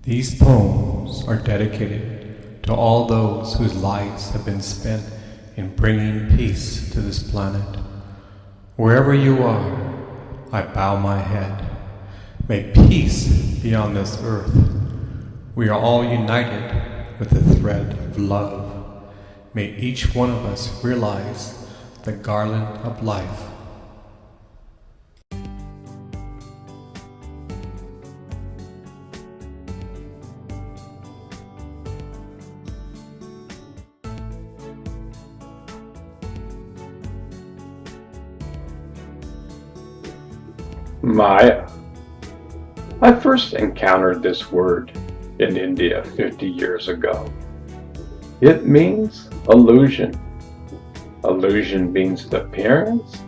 These poems are dedicated to all those whose lives have been spent in bringing peace to this planet. Wherever you are, I bow my head. May peace be on this earth. We are all united with the thread of love. May each one of us realize the garland of life. Maya. I first encountered this word in India 50 years ago. It means illusion. Illusion means the appearance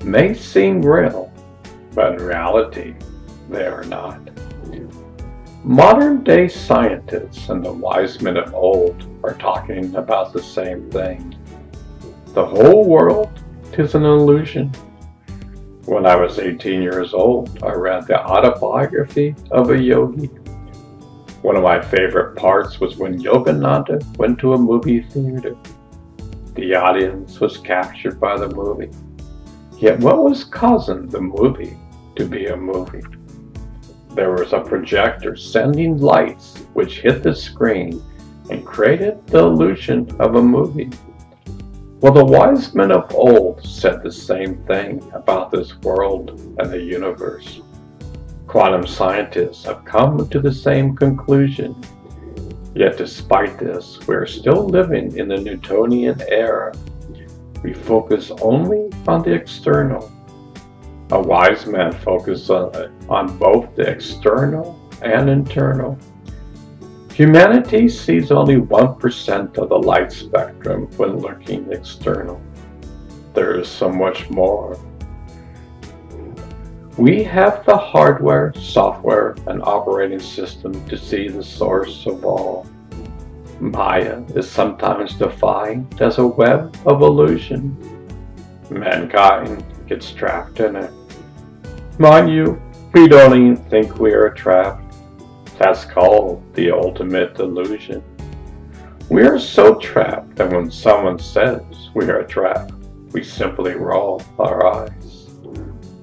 may seem real, but in reality, they are not. Modern day scientists and the wise men of old are talking about the same thing. The whole world is an illusion. When I was 18 years old, I read the autobiography of a yogi. One of my favorite parts was when Yogananda went to a movie theater. The audience was captured by the movie. Yet what was causing the movie to be a movie? There was a projector sending lights which hit the screen and created the illusion of a movie. Well, the wise men of old said the same thing about this world and the universe. Quantum scientists have come to the same conclusion. Yet despite this, we are still living in the Newtonian era. We focus only on the external. A wise man focuses on both the external and internal. Humanity sees only 1% of the light spectrum when looking external. There is so much more. We have the hardware, software, and operating system to see the source of all. Maya is sometimes defined as a web of illusion. Mankind gets trapped in it. Mind you, we don't even think we are trapped. That's called the ultimate delusion. We are so trapped that when someone says we are trapped, we simply roll our eyes.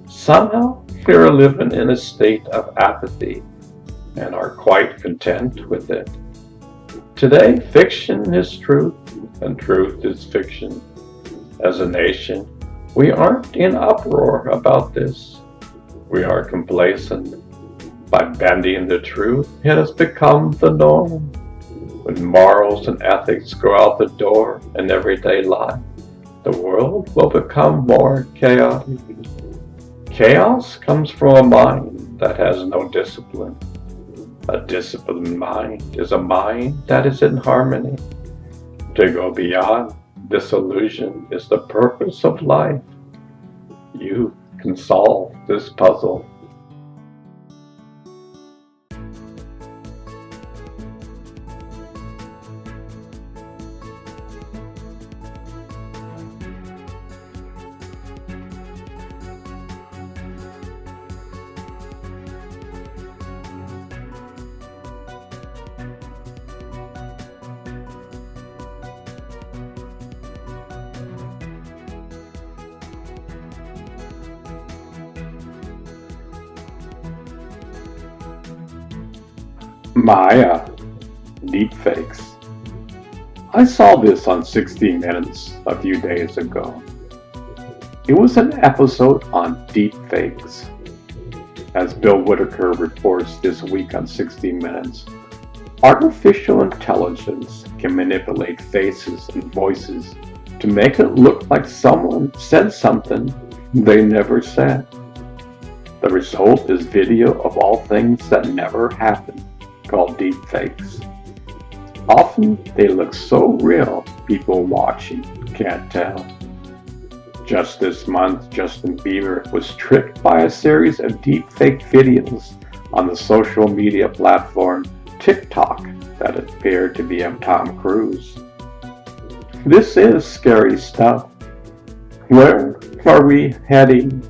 Somehow, we are living in a state of apathy and are quite content with it. Today, fiction is truth and truth is fiction. As a nation, we aren't in uproar about this. We are complacent. By bending the truth, it has become the norm. When morals and ethics go out the door in everyday life, the world will become more chaotic. Chaos comes from a mind that has no discipline. A disciplined mind is a mind that is in harmony. To go beyond this illusion is the purpose of life. You can solve this puzzle. Maya, deepfakes. I saw this on 60 Minutes a few days ago. It was an episode on deepfakes. As Bill Whitaker reports this week on 60 Minutes, artificial intelligence can manipulate faces and voices to make it look like someone said something they never said. The result is video of all things that never happened, called deepfakes. Often they look so real, people watching can't tell. Just this month, Justin Bieber was tricked by a series of deepfake videos on the social media platform TikTok that appeared to be of Tom Cruise. This is scary stuff. Where are we heading?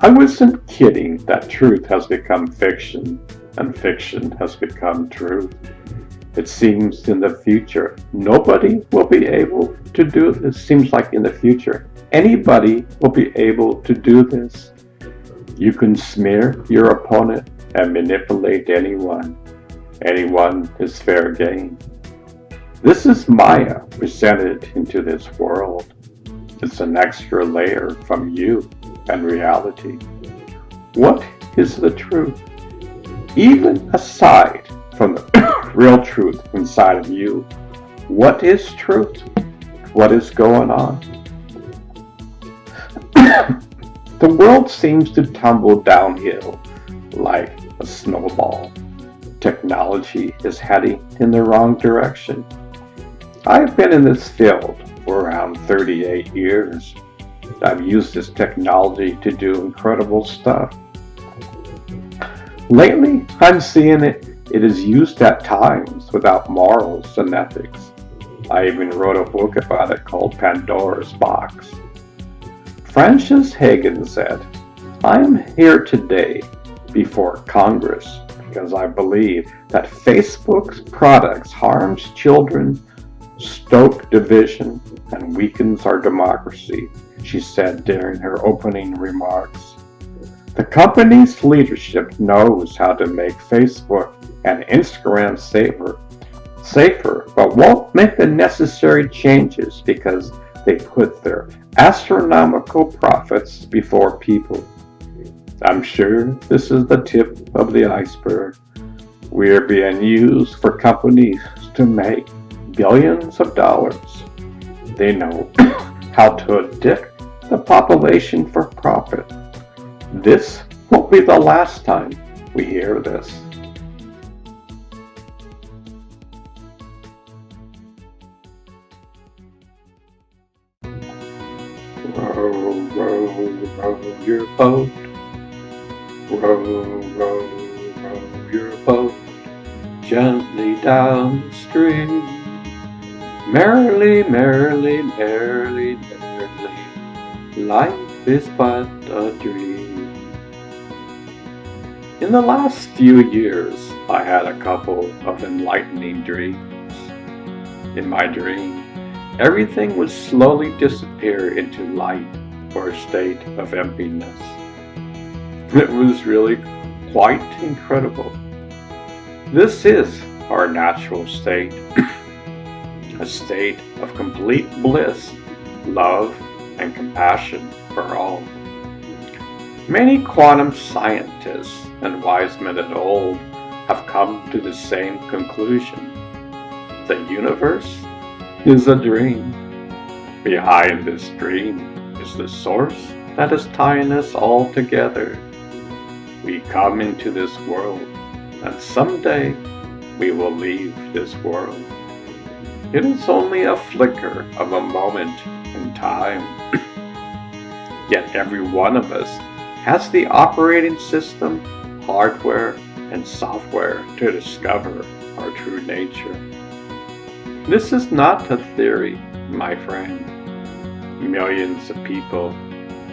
I wasn't kidding that truth has become fiction and fiction has become truth. It seems in the future nobody will be able to do this. Seems like in the future anybody will be able to do this. You can smear your opponent and manipulate anyone. Anyone is fair game. This is Maya presented into this world. It's an extra layer from you and reality. What is the truth? Even aside from the real truth inside of you, what is truth? What is going on? The world seems to tumble downhill like a snowball. Technology is heading in the wrong direction. I've been in this field for around 38 years. I've used this technology to do incredible stuff. Lately, I'm seeing it is used at times without morals and ethics. I even wrote a book about it called Pandora's Box. Francis Hagen said, "I am here today before Congress because I believe that Facebook's products harms children, stoke division, and weakens our democracy," she said during her opening remarks. The company's leadership knows how to make Facebook and Instagram safer, but won't make the necessary changes because they put their astronomical profits before people. I'm sure this is the tip of the iceberg. We're being used for companies to make billions of dollars. They know how to addict the population for profit. This won't be the last time we hear this. Row, row, row your boat. Row, row, row your boat gently down the stream. Merrily, merrily, merrily, merrily, life is but a dream. In the last few years, I had a couple of enlightening dreams. In my dream, everything would slowly disappear into light or a state of emptiness. It was really quite incredible. This is our natural state, a state of complete bliss, love, and compassion for all. Many quantum scientists and wise men of old have come to the same conclusion. The universe is a dream. Behind this dream is the source that is tying us all together. We come into this world, and someday we will leave this world. It is only a flicker of a moment in time. Yet every one of us has the operating system, hardware, and software to discover our true nature. This is not a theory, my friend. Millions of people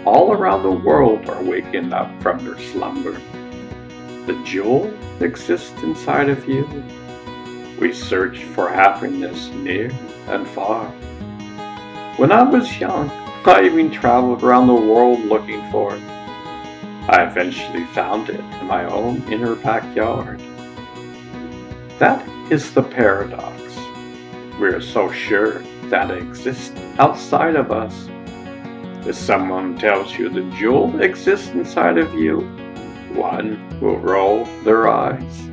all around the world are waking up from their slumber. The jewel exists inside of you. We search for happiness near and far. When I was young, I even traveled around the world looking for it. I eventually found it in my own inner backyard. That is the paradox. We are so sure that it exists outside of us. If someone tells you the jewel exists inside of you, one will roll their eyes.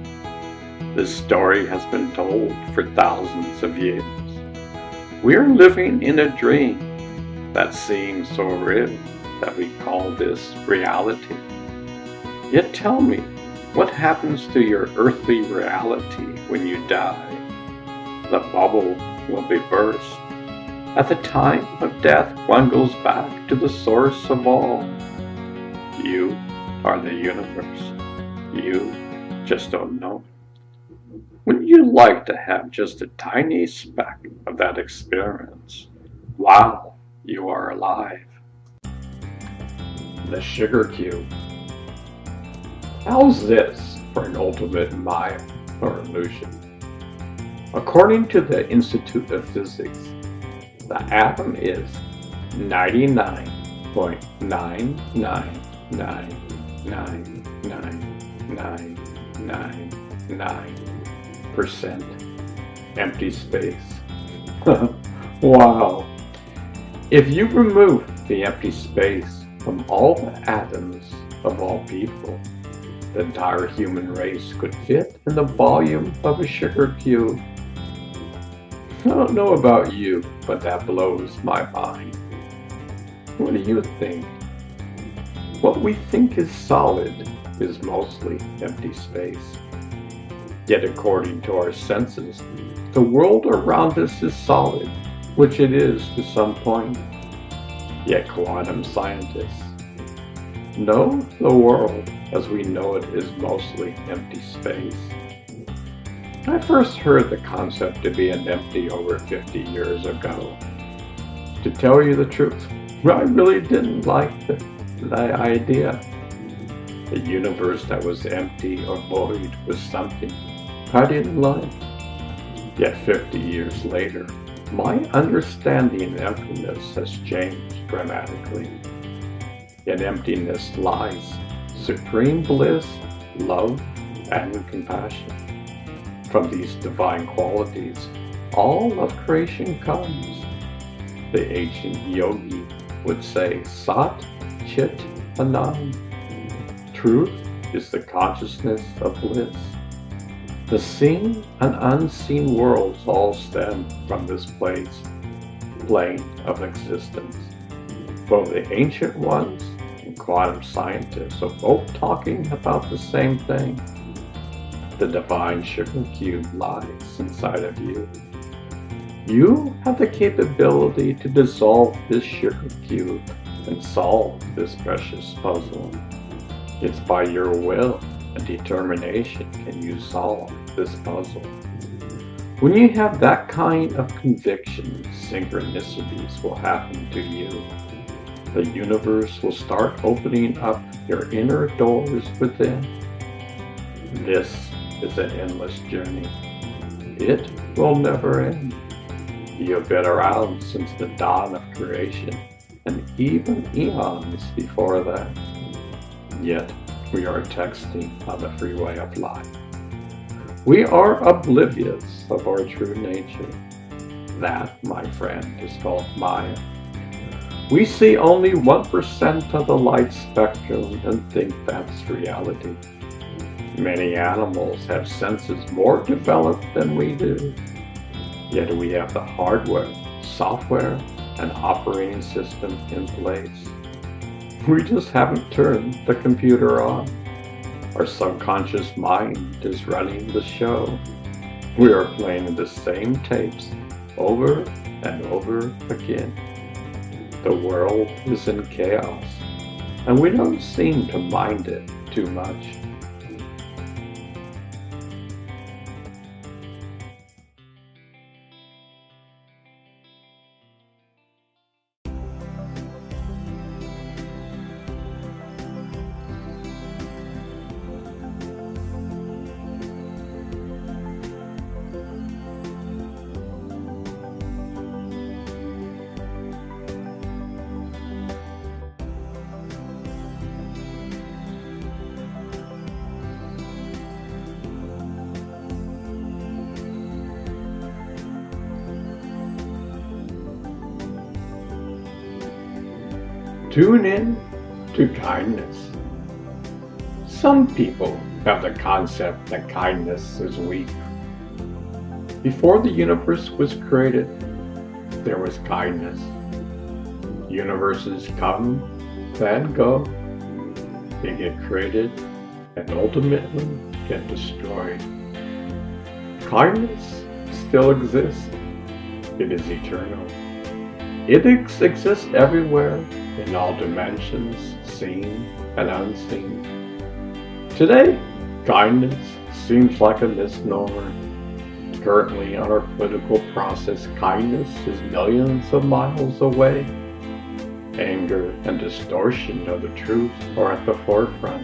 This story has been told for thousands of years. We are living in a dream that seems so real that we call this reality. Yet tell me, what happens to your earthly reality when you die? The bubble will be burst. At the time of death, one goes back to the source of all. You are the universe. You just don't know. Wouldn't you like to have just a tiny speck of that experience? Wow, you are alive. the sugar cube. How's this for an ultimate Maya or illusion? According to the Institute of Physics, the atom is 99.9999999% empty space. Wow! If you remove the empty space from all the atoms of all people, the entire human race could fit in the volume of a sugar cube. I don't know about you, but that blows my mind. What do you think? What we think is solid is mostly empty space. Yet according to our senses, the world around us is solid, which it is to some point. Yet quantum scientists know the world as we know it is mostly empty space. I first heard the concept of being empty over 50 years ago. To tell you the truth, I really didn't like the idea. The universe that was empty or void was something I didn't like. Yet 50 years later, my understanding of emptiness has changed dramatically. In emptiness lies supreme bliss, love, and compassion. From these divine qualities, all of creation comes. The ancient yogi would say, Sat Chit Anand. Truth is the consciousness of bliss. The seen and unseen worlds all stem from this plane of existence. Both the ancient ones and quantum scientists are both talking about the same thing. The divine sugar cube lies inside of you. You have the capability to dissolve this sugar cube and solve this precious puzzle. It's by your will and determination can you solve this puzzle. When you have that kind of conviction, synchronicities will happen to you. The universe will start opening up your inner doors within. This is an endless journey. It will never end. You have been around since the dawn of creation, and even eons before that. Yet, we are texting on the freeway of life. We are oblivious of our true nature. That, my friend, is called Maya. We see only 1% of the light spectrum and think that's reality. Many animals have senses more developed than we do. Yet we have the hardware, software, and operating system in place. We just haven't turned the computer on. Our subconscious mind is running the show. We are playing the same tapes over and over again. The world is in chaos, and we don't seem to mind it too much. Tune in to kindness. Some people have the concept that kindness is weak. Before the universe was created, there was kindness. Universes come, then go. They get created and ultimately get destroyed. Kindness still exists. It is eternal. It exists everywhere, in all dimensions, seen and unseen. Today, kindness seems like a misnomer. Currently, on our political process, kindness is millions of miles away. Anger and distortion of the truth are at the forefront.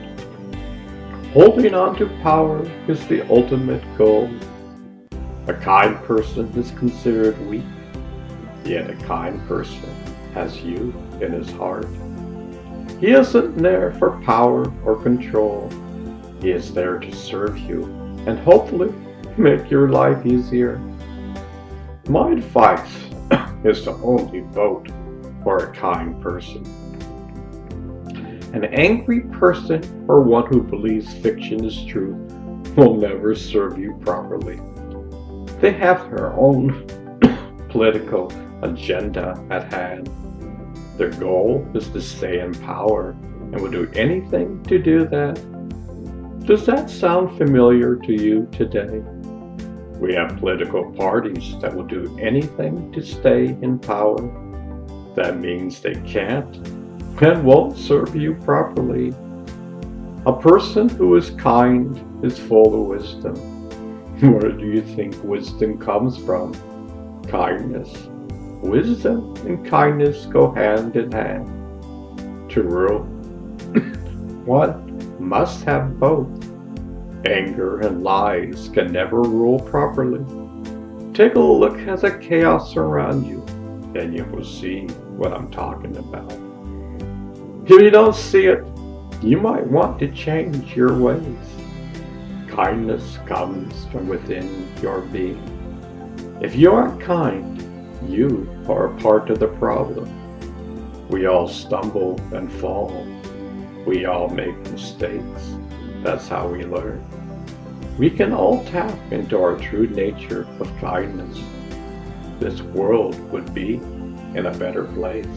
Holding on to power is the ultimate goal. A kind person is considered weak, yet a kind person has you in his heart. He isn't there for power or control. He is there to serve you and hopefully make your life easier. My advice is to only vote for a kind person. An angry person or one who believes fiction is truth will never serve you properly. They have their own political agenda at hand. Their goal is to stay in power and will do anything to do that. Does that sound familiar to you today? We have political parties that will do anything to stay in power. That means they can't and won't serve you properly. A person who is kind is full of wisdom. Where do you think wisdom comes from? Kindness. Wisdom and kindness go hand in hand. To rule, one must have both. Anger and lies can never rule properly. Take a look at the chaos around you, and you will see what I'm talking about. If you don't see it, you might want to change your ways. Kindness comes from within your being. If you aren't kind, you are a part of the problem. We all stumble and fall. We all make mistakes. That's how we learn. We can all tap into our true nature of kindness. This world would be in a better place.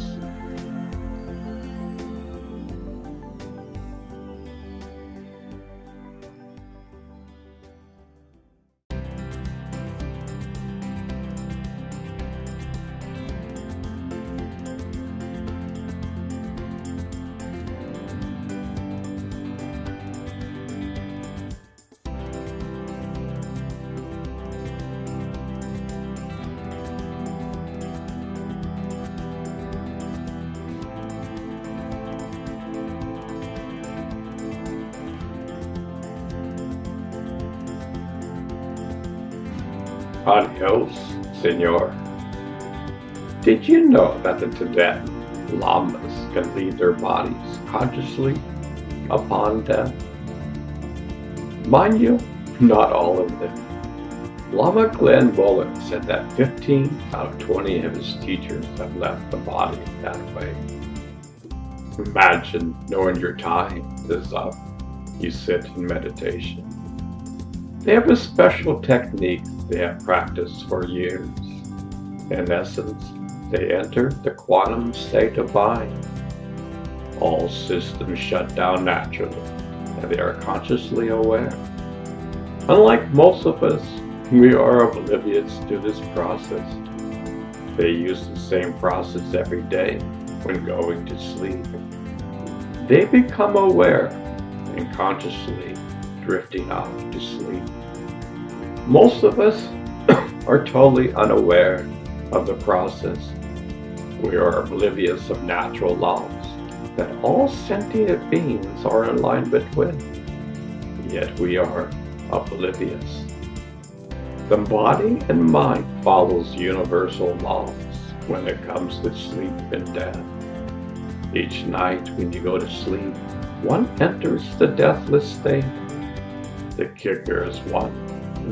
Adios, senor. Did you know that the Tibetan lamas can leave their bodies consciously upon death? Mind you, not all of them. Lama Glenn Bullock said that 15 out of 20 of his teachers have left the body that way. Imagine knowing your time is up. You sit in meditation. They have a special technique they have practiced for years. In essence, they enter the quantum state of mind. All systems shut down naturally, and they are consciously aware. Unlike most of us, we are oblivious to this process. They use the same process every day when going to sleep. They become aware and consciously drifting off to sleep. Most of us are totally unaware of the process. We are oblivious of natural laws that all sentient beings are in alignment with, yet we are oblivious. The body and mind follows universal laws when it comes to sleep and death. Each night when you go to sleep, one enters the deathless state. The kicker is one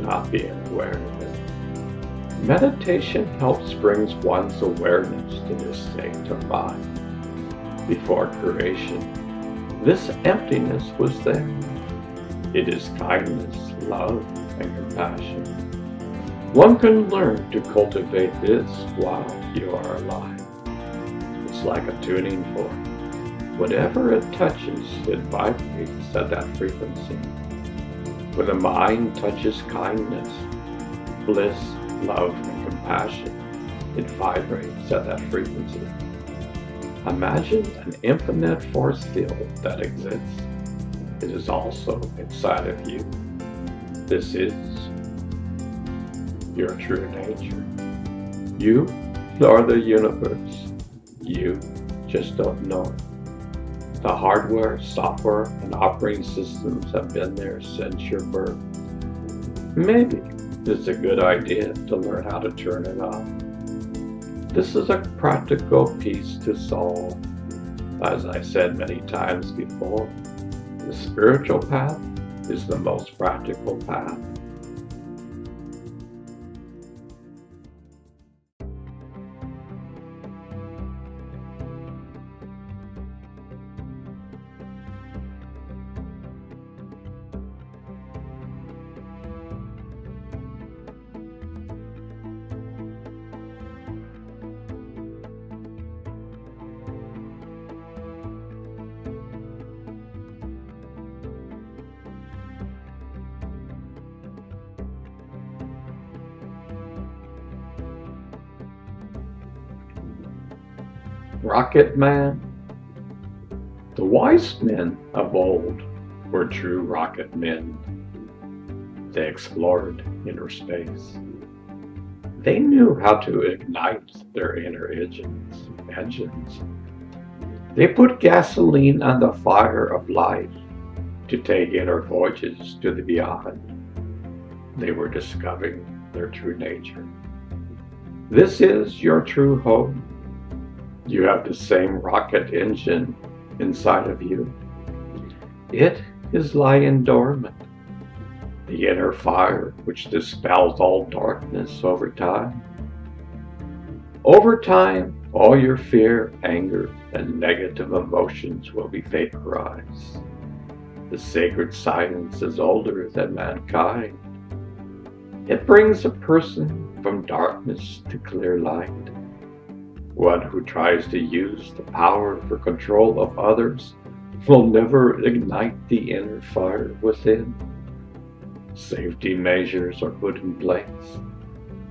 not being aware of it. Meditation helps bring one's awareness to this state of mind. Before creation, this emptiness was there. It is kindness, love, and compassion. One can learn to cultivate this while you are alive. It's like a tuning fork. Whatever it touches, it vibrates at that frequency. When the mind touches kindness, bliss, love, and compassion, it vibrates at that frequency. Imagine an infinite force field that exists. It is also inside of you. This is your true nature. You are the universe. You just don't know it. The hardware, software, and operating systems have been there since your birth. Maybe it's a good idea to learn how to turn it off. This is a practical piece to solve. As I said many times before, the spiritual path is the most practical path. Rocket Man. The wise men of old were true rocket men. They explored inner space. They knew how to ignite their inner engines. They put gasoline on the fire of life to take inner voyages to the beyond. They were discovering their true nature. This is your true home. You have the same rocket engine inside of you. It is lying dormant. The inner fire which dispels all darkness over time. Over time, all your fear, anger, and negative emotions will be vaporized. The sacred science is older than mankind. It brings a person from darkness to clear light. One who tries to use the power for control of others will never ignite the inner fire within. Safety measures are put in place.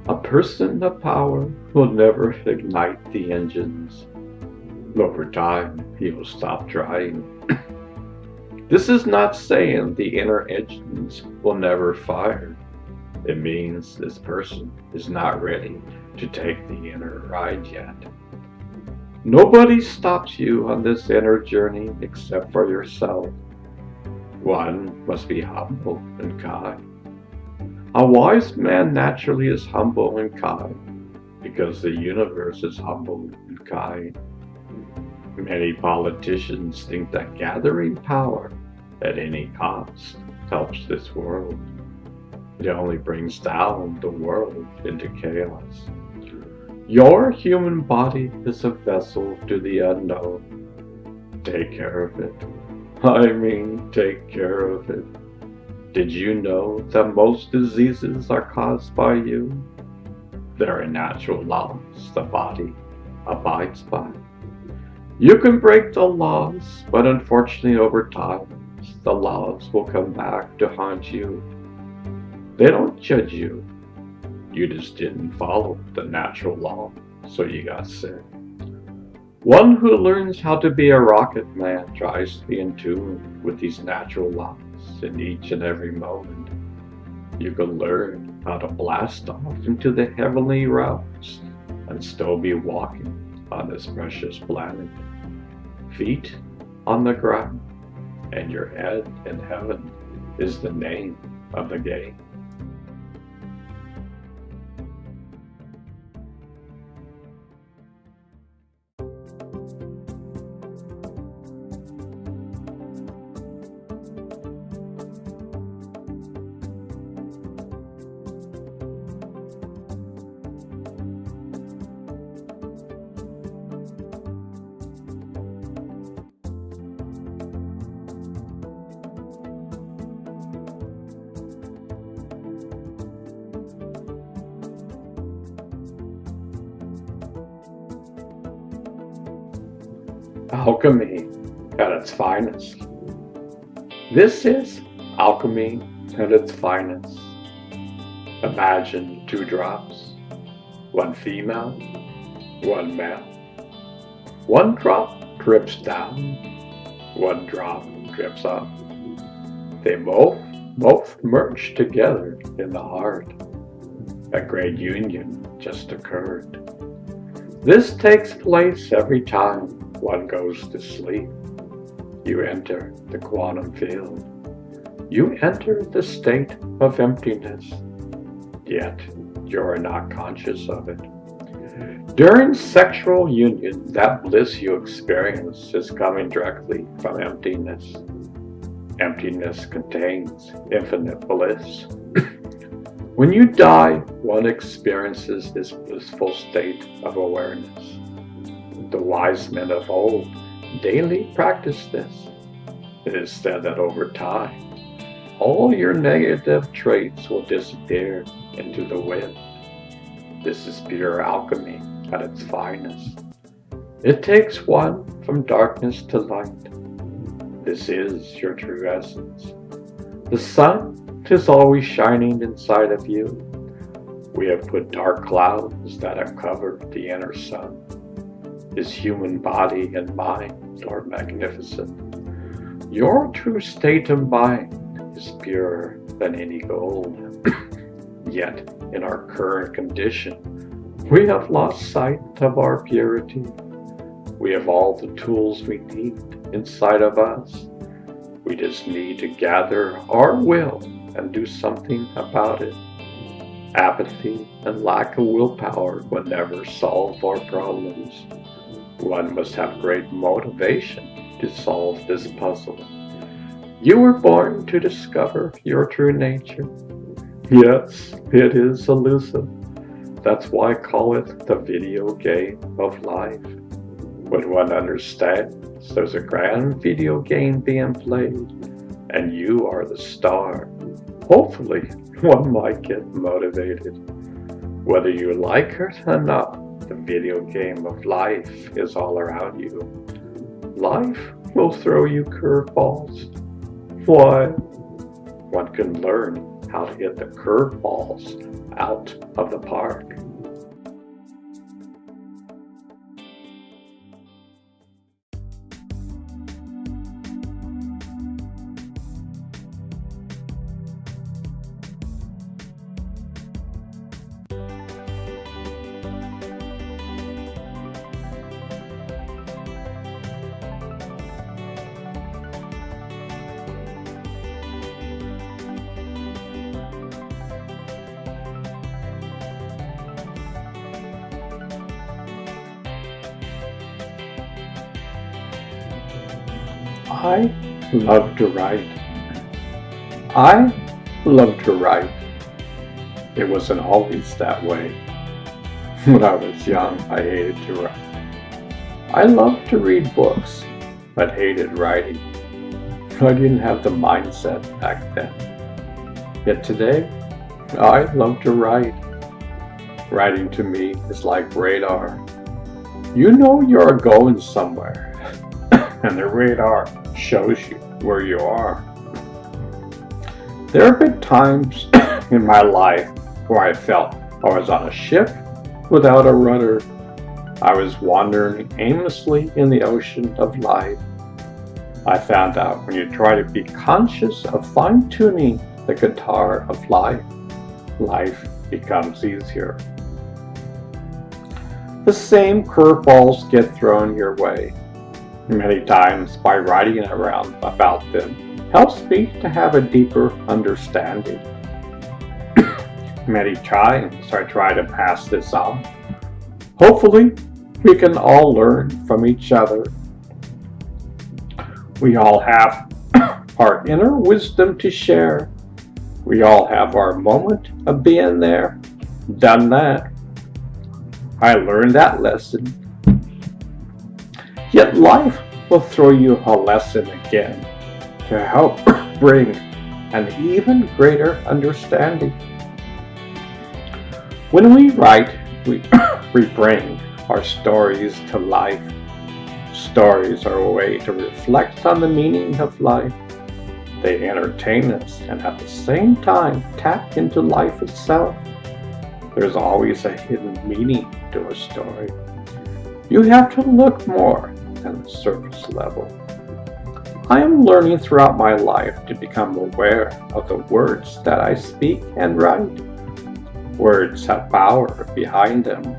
A person of power will never ignite the engines. Over time, he will stop trying. This is not saying the inner engines will never fire. It means this person is not ready to take the inner ride yet. Nobody stops you on this inner journey except for yourself. One must be humble and kind. A wise man naturally is humble and kind because the universe is humble and kind. Many politicians think that gathering power at any cost helps this world. It only brings down the world into chaos. Your human body is a vessel to the unknown. Take care of it. Take care of it. Did you know that most diseases are caused by you? There are natural laws the body abides by. You can break the laws, but unfortunately over time, the laws will come back to haunt you. They don't judge you. You just didn't follow the natural law, so you got sick. One who learns how to be a rocket man tries to be in tune with these natural laws in each and every moment. You can learn how to blast off into the heavenly realms and still be walking on this precious planet. Feet on the ground, and your head in heaven is the name of the game. Alchemy at its finest. This is alchemy at its finest. Imagine 2 drops, one female, one male. One drop drips down, one drop drips up. They both merge together in the heart. A great union just occurred. This takes place every time one goes to sleep. You enter the quantum field. You enter the state of emptiness, yet you are not conscious of it. During sexual union, that bliss you experience is coming directly from emptiness. Emptiness contains infinite bliss. When you die, one experiences this blissful state of awareness. The wise men of old daily practiced this. It is said that over time, all your negative traits will disappear into the wind. This is pure alchemy at its finest. It takes one from darkness to light. This is your true essence. The sun is always shining inside of you. We have put dark clouds that have covered the inner sun. His human body and mind are magnificent. Your true state of mind is purer than any gold. Yet, in our current condition, we have lost sight of our purity. We have all the tools we need inside of us. We just need to gather our will and do something about it. Apathy and lack of willpower will never solve our problems. One must have great motivation to solve this puzzle. You were born to discover your true nature. Yes, it is elusive. That's why I call it the video game of life. When one understands there's a grand video game being played, and you are the star, hopefully one might get motivated. Whether you like it or not, the video game of life is all around you. Life will throw you curveballs. Why? One can learn how to hit the curveballs out of the park. I love to write. I love to write. It wasn't always that way. When I was young, I hated to write. I loved to read books, but hated writing. I didn't have the mindset back then. Yet today, I love to write. Writing to me is like radar. You know you're going somewhere, and the radar shows you where you are. There have been times in my life where I felt I was on a ship without a rudder. I was wandering aimlessly in the ocean of life. I found out when you try to be conscious of fine-tuning the guitar of life, life becomes easier. The same curveballs get thrown your way. Many times by writing around about them helps me to have a deeper understanding. Many times I try to pass this on. Hopefully we can all learn from each other. We all have our inner wisdom to share. We all have our moment of being there. Done that. I learned that lesson. Yet life will throw you a lesson again to help bring an even greater understanding. When we write, we bring our stories to life. Stories are a way to reflect on the meaning of life. They entertain us and at the same time tap into life itself. There's always a hidden meaning to a story. You have to look more than the surface level. I am learning throughout my life to become aware of the words that I speak and write. Words have power behind them.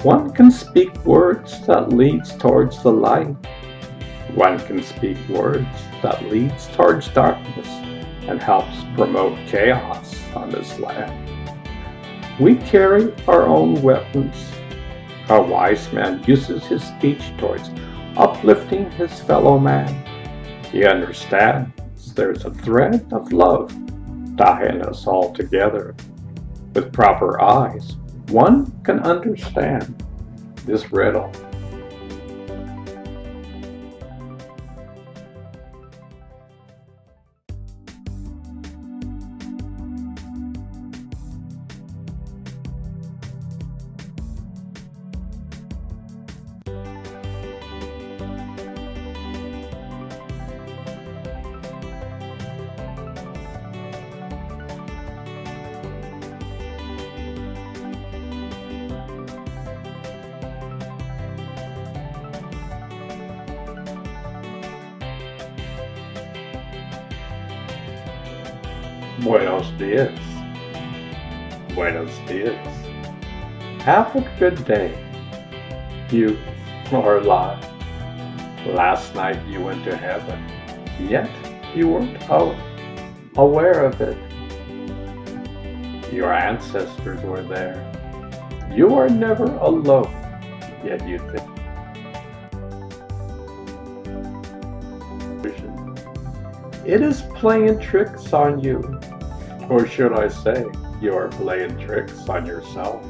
One can speak words that leads towards the light. One can speak words that leads towards darkness and helps promote chaos on this land. We carry our own weapons. A wise man uses his speech towards uplifting his fellow man. He understands there's a thread of love tying us all together. With proper eyes, one can understand this riddle. Buenos dias. Buenos dias. Have a good day. You are alive. Last night you went to heaven, yet you weren't aware of it. Your ancestors were there. You are never alone, yet you think. It is playing tricks on you. Or should I say, you are playing tricks on yourself.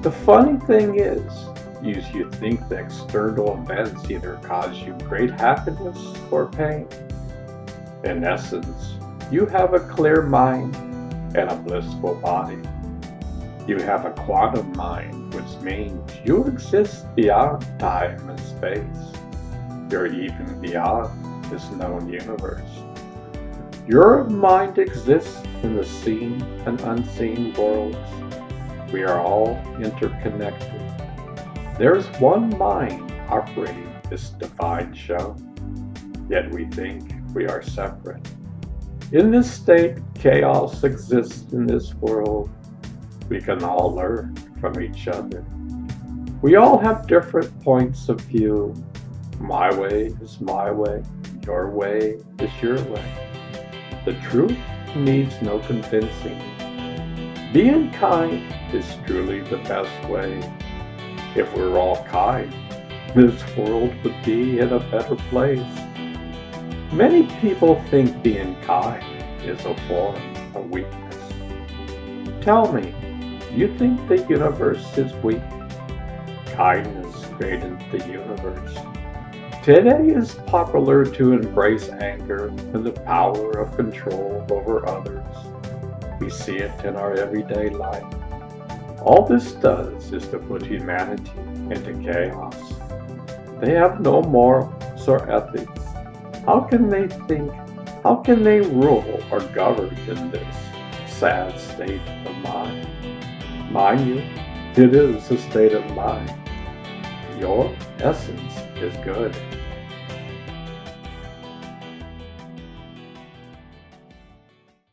The funny thing is, you think the external events either cause you great happiness or pain. In essence, you have a clear mind and a blissful body. You have a quantum mind, which means you exist beyond time and space. You're even beyond this known universe. Your mind exists in the seen and unseen worlds. We are all interconnected. There's one mind operating this divine show, yet we think we are separate. In this state, chaos exists in this world. We can all learn from each other. We all have different points of view. My way is my way. Your way is your way. The truth needs no convincing. Being kind is truly the best way. If we're all kind, this world would be in a better place. Many people think being kind is a form of weakness. Tell me, you think the universe is weak? Kindness created the universe. Today it is popular to embrace anger and the power of control over others. We see it in our everyday life. All this does is to put humanity into chaos. They have no morals or ethics. How can they think? How can they rule or govern in this sad state of mind? Mind you, it is a state of mind. Your essence is good.